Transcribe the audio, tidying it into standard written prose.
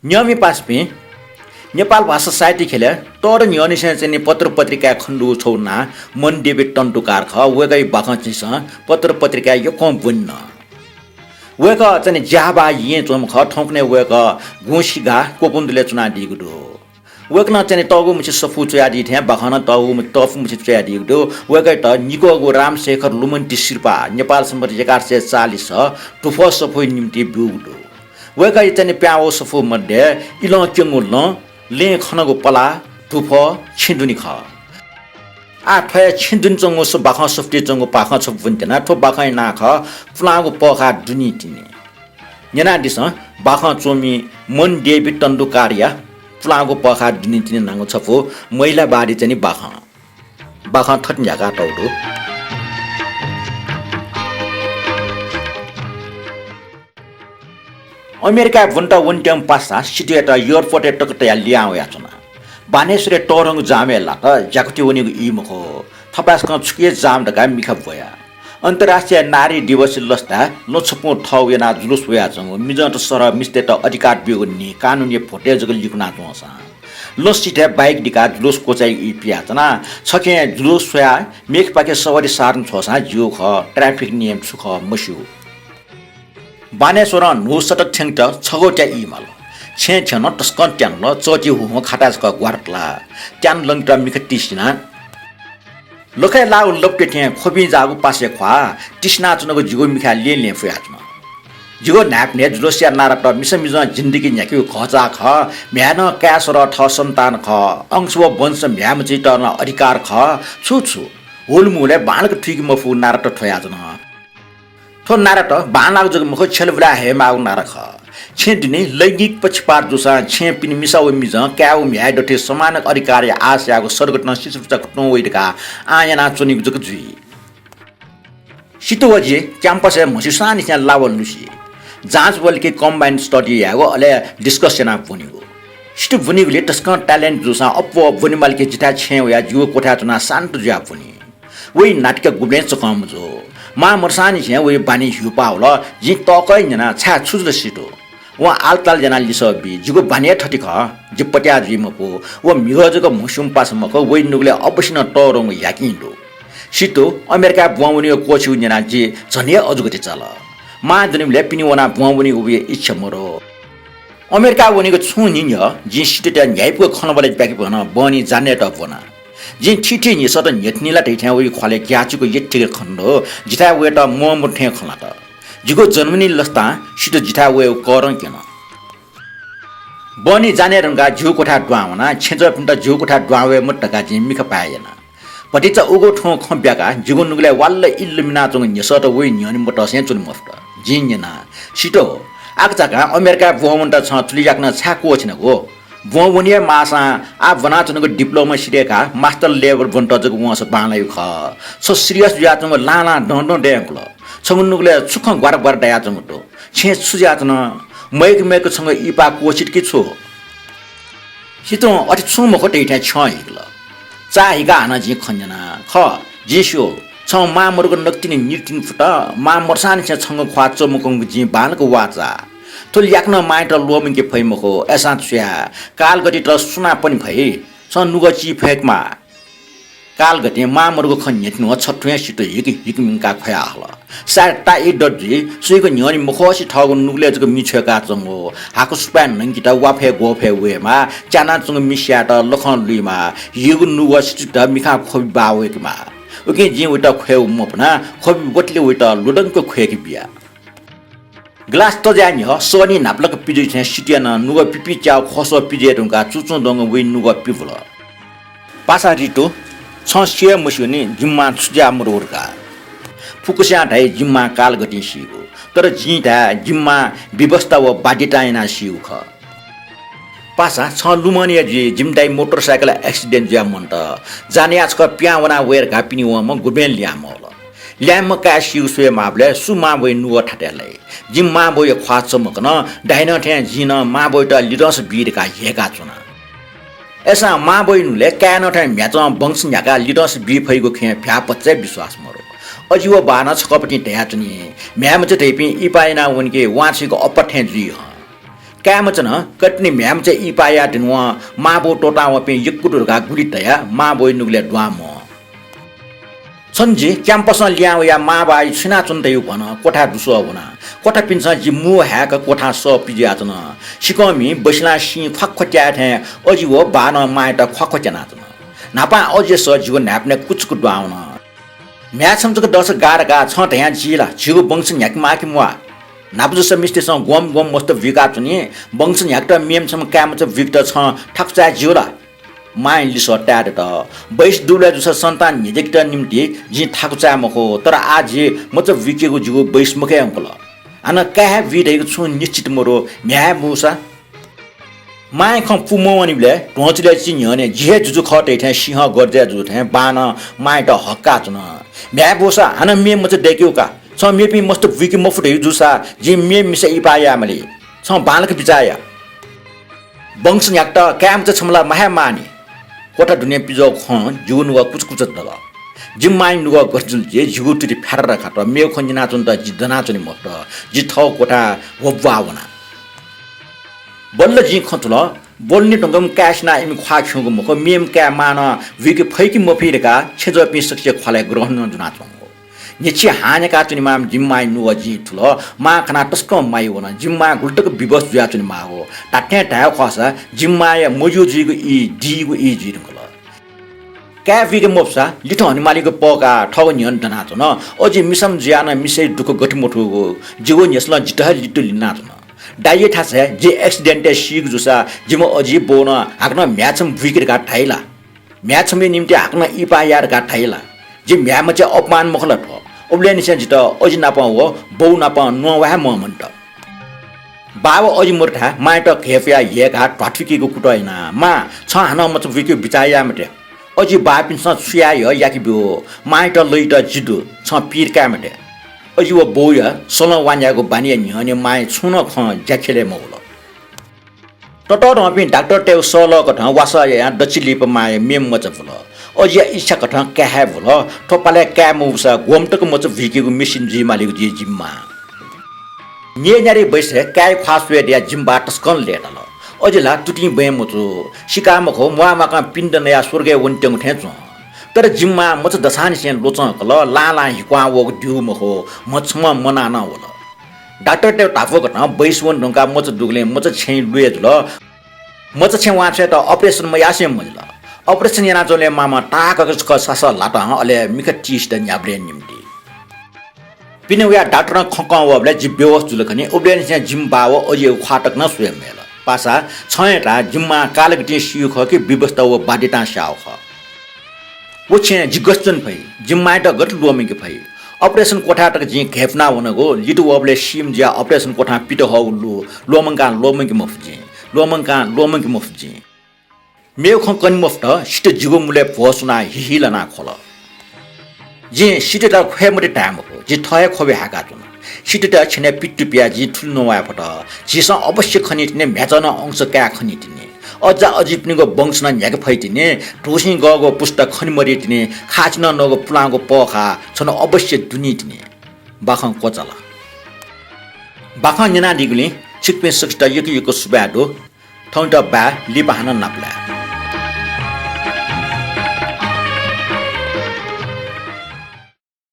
नियमी पासपी नेपालभाषा साहित्य खेले तर नियनिसे चाहिँ पत्र पत्रिका खण्डु छौना मनदेवी तण्डुकार ख वेगै बाखचिस पत्र पत्रिका यो कम बुन्न वेग चाहिँ ज्याबा ये चोम ख ठोक्ने वेग गोसिगा कोपुन्दले चुना दिगुदो वेग न चाहिँ तगु मुछि सफु चयादि थे बाखन तगु तफु मुछि चयादि दो वेगै त निकोगु रामशेखर लुमन्ती शिर्पा नेपाल सम्बन्ध 1140 टुफो सफु निम्ति बिउदो वेगै चाहिँ प्याओ सफु मध्ये इलो केंगुल ले खनको पला टुफो छिन्दुनी ख आ ठय छिन्दुन चंगो स बाखा सफ्टी चंगो पाखा छ बुन्तेना ठो बाखा ना ख पुलांगु पखा दुनी तिनी नेना दिस बाखा चोमी मनदेवी तण्डुकारिया पुलांगु पखा दुनी तिनी नांगो छफो महिला बारी चाहिँ बाखा थट्न्याका टौडो अमेरिका वन्टा वन्ट्याम पासा सिटिएटा एयरपोर्ट टकटया लियाउ याचना बानेश्वरे टोरंग जामेला त जाकुति वनिगु इमखो थपासक छुके जाम ढका मिखा भया अन्तर्राष्ट्रिय नारी दिवस लस्ता लोछपो ठौ याना जुलुस वया जंग मिजन्ट सर मिस्तेट अधिकार बियो नि कानुनी फोटेजको लिकुना तोसा लसिटे बाइक डिका जुलुस कोचाइ इपियाचना छके जुलुस वया मेख पाके सवारी सार्न छोसा जिउ ख ट्राफिक नियम सुख मस्यु बानेश्वर नु सटक छेंगट छगोट्या इमल छे छन टस्कन ट्यान ल चोटी हुम खाटाजक ग्वारटला ट्यान लंगट मिखटिसना लोखे लाउ लपटे थे खोबी जागु पासे ख्वा टिसना चनको जिगो मिखा ले फुयाचमा जिगो नाप ने जुलोसिया नारट मिसमिज जिन्दगी न्याक्यु खचा ख म्यान क्यासर ठ सन्तान ख अंशव वंश म्याम चिटन अधिकार ख छु होलमुले बाणक ठिक मफु नारट ठयाजन थो नारट बानाग जग मखो छलबला हे माउ नारख छे दिने लैंगिक पक्षपात जुसा छे पिन मिसाउ मिज क्याउ म्याइ डटे समान अधिकार आशयाको सर्गटन शिशुचक टो वइडका आयना चोनिक जक जुइ सितोवजे क्याम्पस मसिसानि च्या लावल लुसी जाँच बलके कम्बाइन्ड स्टडी यागो अले डिस्कसन आ पुनिगो सिटु बुनिगले टस्क ट्यालेन्ट जुसा अपो बुनिमलके जिता छे या जुव कोठा चना शान्त जुया पुनि वइ नाटक गुब्ले चकम जो मा मर्सानी छे वइ बानी हिउपाउल जि तकै जना छा छुजले सिटो व आलताल जना लिसबी जिगो बानिया ठटिक जि पट्या जिमको व मिगजको मुसुम पासमको वइ नुगले अवश्य टोरंग याकिन्दो सिटो अमेरिका बुवाउनी कोछु जना जि झने अजुगति चल मा दुनिमले पिनि वना बुवाउनी उबे इच्छा मरो अमेरिका वनीको छु निङ जि सिटटा न्यायको खनबले ब्याकि भन बनी जाने त बना जि छिटि नि सत नेटनिला दैथ्या वइ खले ग्याचुको यट्टिक खण्डो जिता वेट मोमुठे खला त जिगो जन्मनी लस्ता सिटो जिता वे करं केन बनी जाने रंगा झु कोठा द्वावना छेज पिन्ट झु कोठा द्वावे मटका जि मिख पाएना पटिचा उगो ठो खब्याका जिगो नुगले वाल्ल इल्लमिना चंग निसत वइ न्यनि मटसे चुन मफ्ट जिन्यना सिटो आकचाका अमेरिका बुवन्टा छ तुलियाक्न छाको छिनको बुवनिया मासा आ वनाचनको डिप्लोमा सिरेका मास्टर लेभल बन्ट जग वस बालाई ख सो सिरियस याचंग लाला डन्ड डेंकल छमुनुगले सुख ग्वार ग्वार दया चंगटो छे सुजाचन मैक मैक छंग इपा कोचिट कि छु सितो अति छु मको टेठा छइल चाहिगा हन जि खन्जना ख जिसो छ मा मरुको नक्तिनि निक्तिन फुटा मा मर्सान छ छंग ख्वा चमुकंग जि बालको वाचा तो याक्न माइट लोमिङके फैमको एसा छ्या कालगति त सुना पनि भई छ नुगची फेकमा कालगति मा मरुको खन्यत्नु छठ्या सिट हिकमिङका खया हल साटा ए डजी सुइको न्यनि मुखसी ठगु नुगले जको मिछका चंगो हाको सुपान नंगिटा वाफे गोफे वेमा चाना चंग मिस्याट लखन लुइमा युग नुगसी त मिखा खोबि बावेकमा ओके जि उटा खयउ मपना खोबि बटले उटा लुडनको खयकी बिया ग्लास त जानि ह सोनी नाप्लक पिजै छ सिटियान नुग पिपि च्याउ खसो पिजे रुका चुचु दंग वे नुग पिफल पासा रिटो छ से मसिनि जिम्मा छुजा मरोरका फुकुस्या ढाइ जिम्मा कालगति सिगो तर जिटा जिम्मा व्यवस्था व बाध्यताइना सिउ ख पासा छ लुमनिया जि जिमदाइ मोटरसाइकल एक्सिडेन्ट ज्या मन्ट जाने आजक प्यावना वेर घापिनि व म गुबेन ल्यामल ल्याम का सिउ सुए माबले सुमा वे नुग ठाटेले जिम्मा बोय ख्वाच मकन डाइन ठ्या जिन मा बोय त लिडस बीरका हेका चुना एसा मा बोय नुले क्यान ठ्या म्याच बंश न्याका लिडस बी फैगो खे फ्या पच्चे विश्वास मरो अजिव बाना छकपटी ढ्या चुनी म्याम चाहिँ टेपी इपाइना उनके वाँचीको अपठ्या जी Camachana, Cutney Mamcha Ipaya Dinwa, Mabo Tota Pin Yukuruga Gulitaya, Mabo Nuclear Duamo. Sonji, Camposan Liao Maba, Sinatun de Upana, Kota Dusovana, Kota Pinsa Jimu Haka, Kota So Pidiatana, Shikomi, Bushla Shin, Quaquatat, Ojiwo, Bana, Maita, Quaquatanatana. Napa Ojiso, you napne Kutskudauna. Matsam took a dosa Garaga, Santa Angela, Chigo Bunsen Yakmakimwa. Nabusa Mistis on Gom most of Vigatoni, Bunsen Yakta, Mim some camels of Victor's Hon, Taxa Jula. Mind so tad at all. Base Dula to Santan, Dicta Nimti, Jin Takusamoko, Tara Aji, much of Vicky would you base Mokampola. And a cab video soon Nichitimoro, Miabusa. My confumo anibile, don't let Senior, Jihad to caught it and she got there to have Bana, my dog Hokatuna. Miabusa, and a mere much decuka. Some maybe must have Vicky Mofre Dusa, Jim Mim Missa Ipayamali. Some Balak Bizaya. Bunks and Yakta, Cam to Samla Mahamani. Pakhaa Dunee Pizo Khan, June was Kuskutala. Jim Mine was Gostul, you to the Parakata, Mio Conjinaton, the Jidanatoni Motor, Jito Kota, Wawana. Bolla Jin Contola, Bolnitongum Cashna in Quachungum, Mim Camana, Vicky Paki Mopirica, Chezo Pissac Quale Grono Donatongo. Nichi Hanakatunimam, Jim Mine Nua Jitulo, Markanatascom Mayona, Jim Mark will take a bibos Viatunimao, that can't have Jim Maya, Mojujigo E. D. E. Jidukola. Caviga Mopsa, Little Animaligo Poga, Tonian Donatono, Oji Missam Giana, Misse Duco Gotimoto, Junius Longita Little Natona. Diet has a J. Accidental Shigusa, Jimo Oji Bona, Agna Matsam Vicky got Taylor. Matsam in Agna Ipayar got Taylor. Jim Yamacha Opman Mokalato, Oblenisanta, Ojinapa, Bonapa, no moment. Baba Ojimurta, my talk Hefia Yega, Patriki Kutoina, Ma, Sana much Vicky Bitayamate. Oji Bapin San Suya Yakibu, my talk later Jidu, some Peer Camate. Oji a boya, Solo Wanyago Bani and Yoni, my Sunokon, Jackie Molo. Toto been Doctor Teo Solo got on Wasaya and Dutchy Lip my Mim Motafolo. Oja Ishakatan Kahavolo, Topale Camusa, Womtokomoto Vicky Mission Jimali Jimma. Nianari Bese, Kai Passway, their Jimbatas con later. Ojala, Tutin Bemoto, Shikamoko, Muamaka Pindana Surge Wuntung Tenson. Tara Jimma, much of the Sanish and Luton, Lala, Hikwa walk Dumoho, much more Monana. Doctor Teo Tafokana, base one don't got much of Douglas, much of chain weird law, much of chain one set of Operation Mayasim. Operation Yanazole Mama Takas Sasa Lata, Ole Mika Tish than Yabrain Nimdi. Pinaway Doctor Kokon of Legibos to the Cani, Obedience Jimbawa, Oye Hatak Naswim. Pasa, Sonata, Jimma, Kalakati, Shukoki, Bibusto, Baditan Shauha. Which in Jiguston pay, Jimmita got looming pay. Operation Quatata Jin Kefna wanna go, little Oble Shimja, Operation Quata Peter Holu, Lomangan, Loming of Jin, Loming of Jin. Male Concon Mofta, Shita Jugumule Posuna, Hilana color. Jin, she did a quemity time, Jitoya Kobe Hagatuna. She did a chine pit to Piaji to no apota. She saw opposite conitine, Matana on the car conitine. Oja Ojipnigo Bongsna Yagapitine, Tushin Gogo Pusta Conimoritine, Hachna Nogo Pulaangu Pakhaa, Sono opposite Dunee. Bakan Kotala. Bakan Yana Digli, Chickpin Sixta Yuki Subado, Tonta Ba, Libahana Napla.